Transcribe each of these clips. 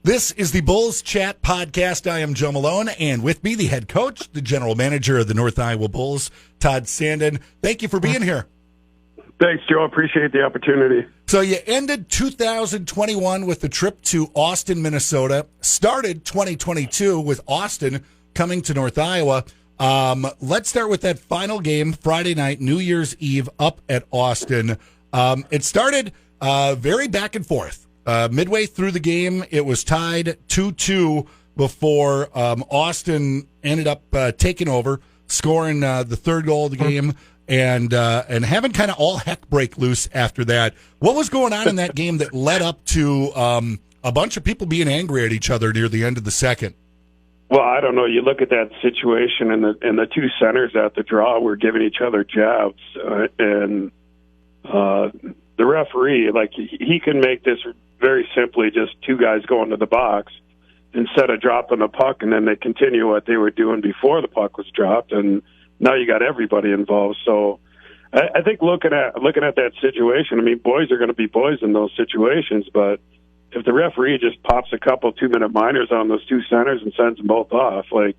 This is the Bulls Chat Podcast. I am Joe Malone, and with me, the head coach, the general manager of the North Iowa Bulls, Todd Sanden. Thank you for being here. Thanks, Joe. Appreciate the opportunity. So you ended 2021 with the trip to Austin, Minnesota, started 2022 with Austin coming to North Iowa. Let's start with that final game, Friday night, New Year's Eve, up at Austin. It started very back and forth. Midway through the game, it was tied 2-2 before Austin ended up taking over, scoring the third goal of the game, and having kind of all heck break loose after that. What was going on in that game that led up to a bunch of people being angry at each other near the end of the second? Well, I don't know. You look at that situation, and the two centers at the draw were giving each other jabs, and the referee, like, he can make this very simply just two guys going to the box instead of dropping the puck, and then they continue what they were doing before the puck was dropped, and now you got everybody involved. So I think looking at that situation, I mean, boys are going to be boys in those situations, but if the referee just pops a couple 2-minute minors on those two centers and sends them both off, like,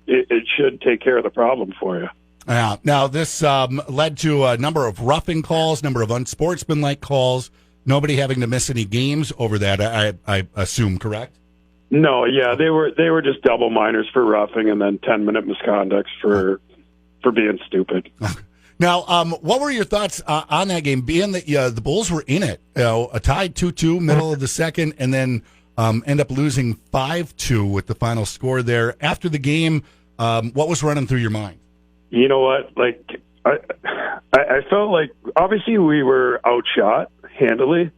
it should take care of the problem for you. Yeah. Now, this led to a number of roughing calls, number of unsportsmanlike calls. Nobody having to miss any games over that, I assume, correct? No, yeah, they were just double minors for roughing, and then 10-minute misconducts for being stupid. Now, what were your thoughts on that game? Being that the Bulls were in it, a tied 2-2, middle of the second, and then end up losing 5-2 with the final score there. After the game, what was running through your mind? You know what? Like, I felt like obviously we were outshot handily,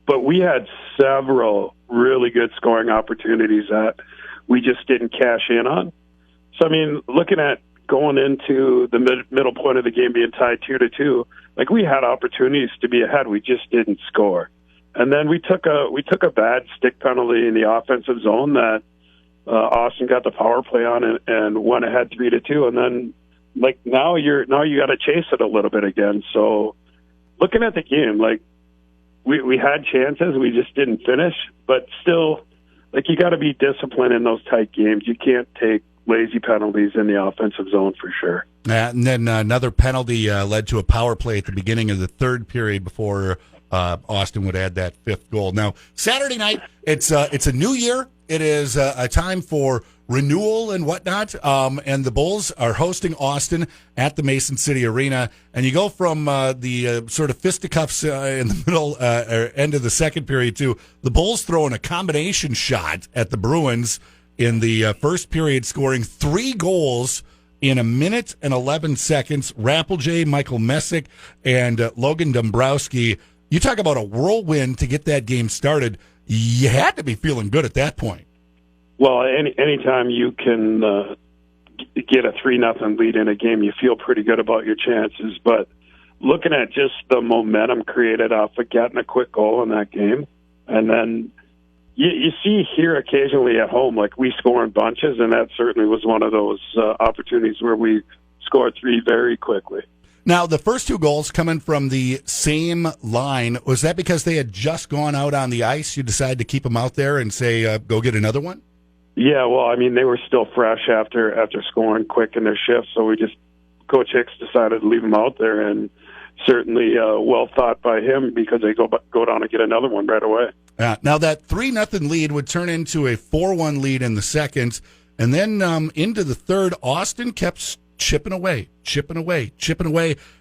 but we had several really good scoring opportunities that we just didn't cash in on. So, I mean, looking at going into the middle point of the game being tied 2-2, like, we had opportunities to be ahead. We just didn't score. And then we took a bad stick penalty in the offensive zone that Austin got the power play on and went ahead 3-2. And then, like, now you got to chase it a little bit again. So looking at the game, like, we had chances, we just didn't finish, but still, like, you got to be disciplined in those tight games. You can't take lazy penalties in the offensive zone for sure. And then another penalty led to a power play at the beginning of the third period before Austin would add that fifth goal. Now, Saturday night, it's a new year. It is a time for renewal and whatnot, and the Bulls are hosting Austin at the Mason City Arena, and you go from the sort of fisticuffs in the middle end of the second period to the Bulls throwing a combination shot at the Bruins in the first period, scoring 3 goals in 1 minute and 11 seconds. Rappeljay, Michael Messick, and Logan Dombrowski. You talk about a whirlwind to get that game started. You had to be feeling good at that point. Well, anytime you can get a 3-0 lead in a game, you feel pretty good about your chances. But looking at just the momentum created off of getting a quick goal in that game, and then you see here occasionally at home, like, we score in bunches, and that certainly was one of those opportunities where we scored 3 very quickly. Now, the first 2 goals coming from the same line, was that because they had just gone out on the ice? You decided to keep them out there and say, go get another one? Yeah, well, I mean, they were still fresh after scoring quick in their shift, so Coach Hicks decided to leave them out there, and certainly well thought by him because they go down and get another one right away. Now, that 3-0 lead would turn into a 4-1 lead in the second, and then into the third, Austin kept chipping away,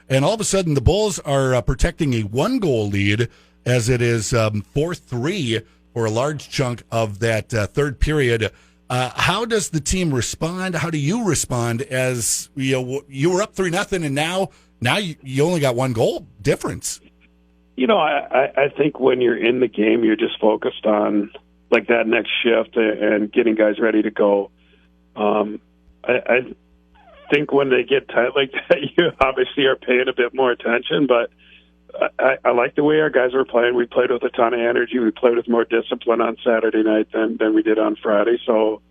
and all of a sudden the Bulls are protecting a 1-goal lead as it is 4-3 for a large chunk of that third period. How does the team respond? How do you respond as you were up 3-0 and now you only got 1 goal difference? You know, I think when you're in the game, you're just focused on, like, that next shift and getting guys ready to go. I think when they get tight like that, you obviously are paying a bit more attention, but I like the way our guys were playing. We played with a ton of energy. We played with more discipline on Saturday night than we did on Friday. So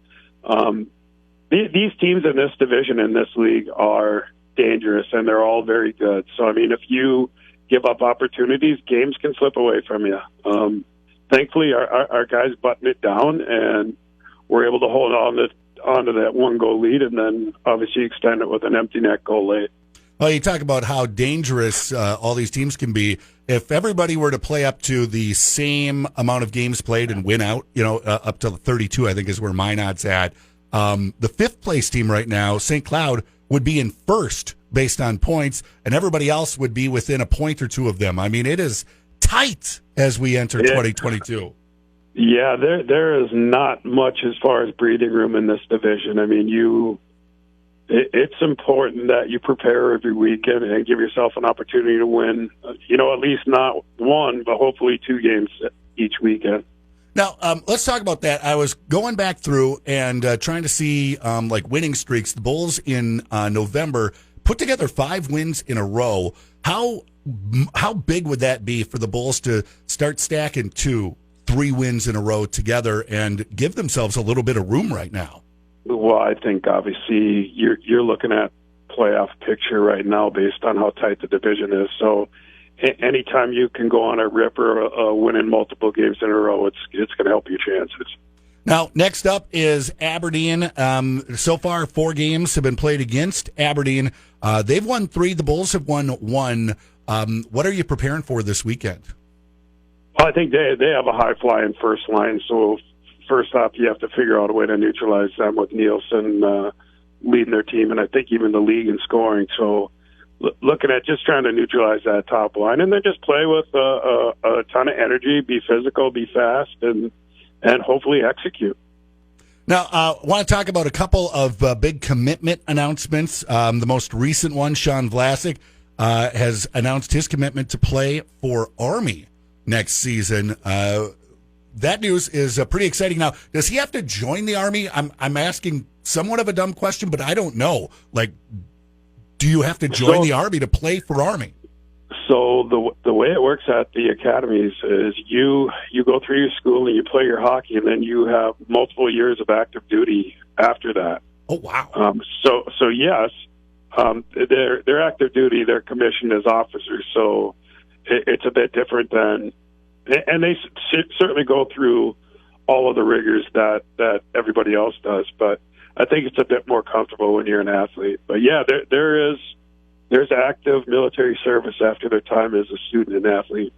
these teams in this division, in this league, are dangerous, and they're all very good. So, I mean, if you give up opportunities, games can slip away from you. thankfully our guys button it down, and we're able to hold on to that 1-goal lead, and then obviously extend it with an empty net goal late. Well, you talk about how dangerous all these teams can be. If everybody were to play up to the same amount of games played and win out, up to 32, I think is where mine odds at. The fifth place team right now, St. Cloud, would be in first based on points, and everybody else would be within a point or two of them. I mean, it is tight as we enter 2022. Yeah, there is not much as far as breathing room in this division. I mean, it's important that you prepare every weekend and give yourself an opportunity to win, at least not one, but hopefully 2 games each weekend. Now, let's talk about that. I was going back through and trying to see winning streaks. The Bulls in November put together 5 wins in a row. How big would that be for the Bulls to start stacking 2, 3 wins in a row together and give themselves a little bit of room right now? Well, I think obviously you're looking at playoff picture right now based on how tight the division is. So anytime you can go on a rip or winning multiple games in a row, it's going to help your chances. Now, next up is Aberdeen. So far, 4 games have been played against Aberdeen. They've won 3. The Bulls have won 1. What are you preparing for this weekend? Well, I think they have a high-flying first line, so first off, you have to figure out a way to neutralize them with Nielsen leading their team, and I think even the league in scoring. So looking at just trying to neutralize that top line, and then just play with a ton of energy, be physical, be fast, and hopefully execute. Now, I want to talk about a couple of big commitment announcements. The most recent one, Sean Vlasic, has announced his commitment to play for Army next season. That news is pretty exciting. Now, does he have to join the Army? I'm asking somewhat of a dumb question, but I don't know. Do you have to join the Army to play for Army? So the way it works at the academies is you go through your school and you play your hockey, and then you have multiple years of active duty after that. Oh, wow. So yes, they're active duty. They're commissioned as officers, so it's a bit different than. And they certainly go through all of the rigors that everybody else does, but I think it's a bit more comfortable when you're an athlete. But yeah, there's active military service after their time as a student and athlete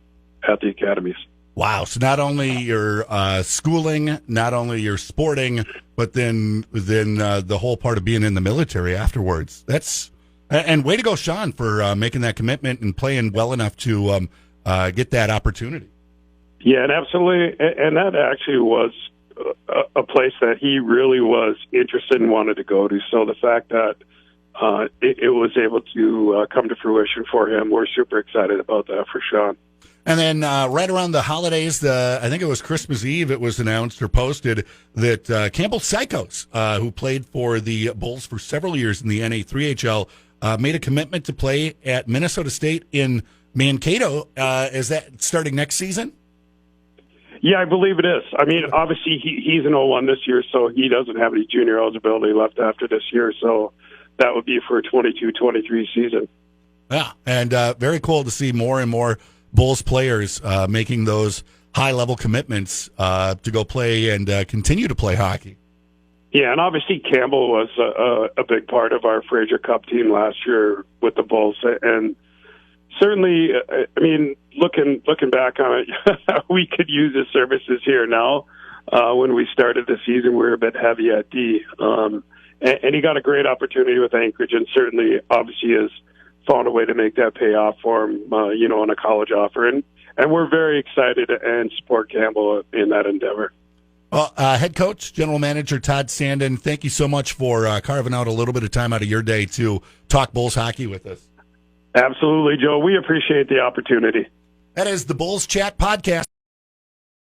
at the academies. Wow! So not only your schooling, not only your sporting, but then the whole part of being in the military afterwards. And way to go, Sean, for making that commitment and playing well enough to get that opportunity. Yeah, and absolutely, and that actually was a place that he really was interested and wanted to go to. So the fact that it was able to come to fruition for him, we're super excited about that for Sean. And then right around the holidays, I think it was Christmas Eve, it was announced or posted that Campbell Psychos, who played for the Bulls for several years in the NA3HL, made a commitment to play at Minnesota State in Mankato. Is that starting next season? Yeah, I believe it is. I mean, obviously he's an 01 this year, so he doesn't have any junior eligibility left after this year. So that would be for a 22-23 season. Yeah, and very cool to see more and more Bulls players making those high-level commitments to go play and continue to play hockey. Yeah, and obviously Campbell was a big part of our Fraser Cup team last year with the Bulls, and certainly, I mean, looking back on it, we could use his services here now. When we started the season, we were a bit heavy at D, and he got a great opportunity with Anchorage, and certainly, obviously, has found a way to make that pay off for him, on a college offer, and we're very excited and support Campbell in that endeavor. Well, head coach, general manager Todd Sanden, thank you so much for carving out a little bit of time out of your day to talk Bulls hockey with us. Absolutely, Joe. We appreciate the opportunity. That is the Bulls Chat Podcast.